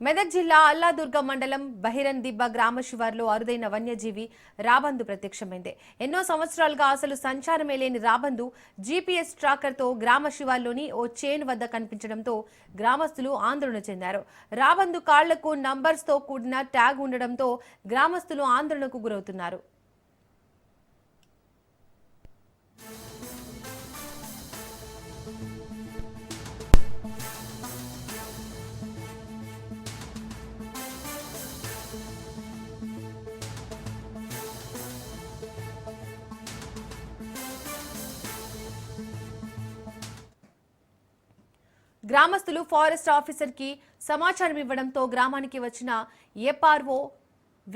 మెదక్ జిల్లా అల్లాదుర్గ మండలం బహిరన్ దిబ్బ గ్రామ శివార్లో అరుదైన వన్యజీవి రాబందు ప్రత్యక్షమైంది. ఎన్నో సంవత్సరాలుగా అసలు సంచారమే లేని రాబందు జీపీఎస్ ట్రాకర్తో గ్రామ శివార్లోని ఓ చైన్ వద్ద కనిపించడంతో గ్రామస్తులు ఆందోళన చెందారు. రాబందు కాళ్లకు నంబర్స్తో కూడిన ట్యాగ్ ఉండడంతో గ్రామస్తులు ఆందోళనకు గురవుతున్నారు. గ్రామస్తులు ఫారెస్ట్ ఆఫీసర్ కి సమాచారం ఇవ్వడంతో గ్రామానికి వచ్చిన ఏపార్ఓ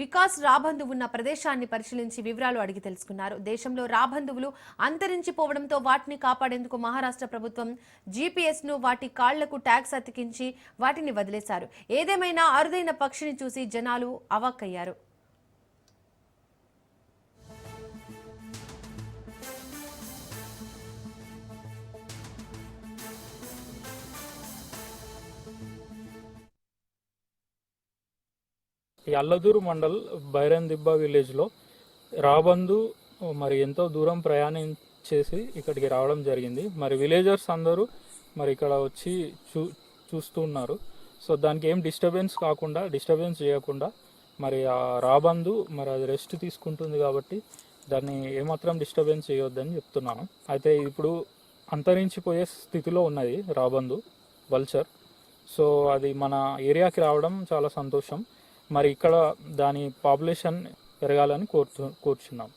వికాస్ రాబందు ఉన్న ప్రదేశాన్ని పరిశీలించి వివరాలు అడిగి తెలుసుకున్నారు. దేశంలో రాబందువులు అంతరించిపోవడంతో వాటిని కాపాడేందుకు మహారాష్ట్ర ప్రభుత్వం జీపీఎస్ ను వాటి కాళ్లకు ట్యాగ్స్ అతికించి వాటిని వదిలేశారు. ఏదేమైనా అరుదైన పక్షిని చూసి జనాలు అవాక్కయ్యారు. ఈ అల్లదూరు మండల్ బైరన్ దిబ్బా విలేజ్లో రాబందు మరి ఎంతో దూరం ప్రయాణించేసి ఇక్కడికి రావడం జరిగింది. మరి విలేజర్స్ అందరూ మరి ఇక్కడ వచ్చి చూస్తున్నారు. సో దానికి ఏం డిస్టర్బెన్స్ చేయకుండా మరి ఆ రాబందు మరి అది రెస్ట్ తీసుకుంటుంది కాబట్టి దాన్ని ఏమాత్రం డిస్టర్బెన్స్ చేయొద్దని చెప్తున్నాను. అయితే ఇప్పుడు అంతరించిపోయే స్థితిలో ఉన్నది రాబందు వల్చర్. సో అది మన ఏరియాకి రావడం చాలా సంతోషం. మరి ఇక్కడ దాని పాపులేషన్ పెరగాలని కోరుచున్నాం.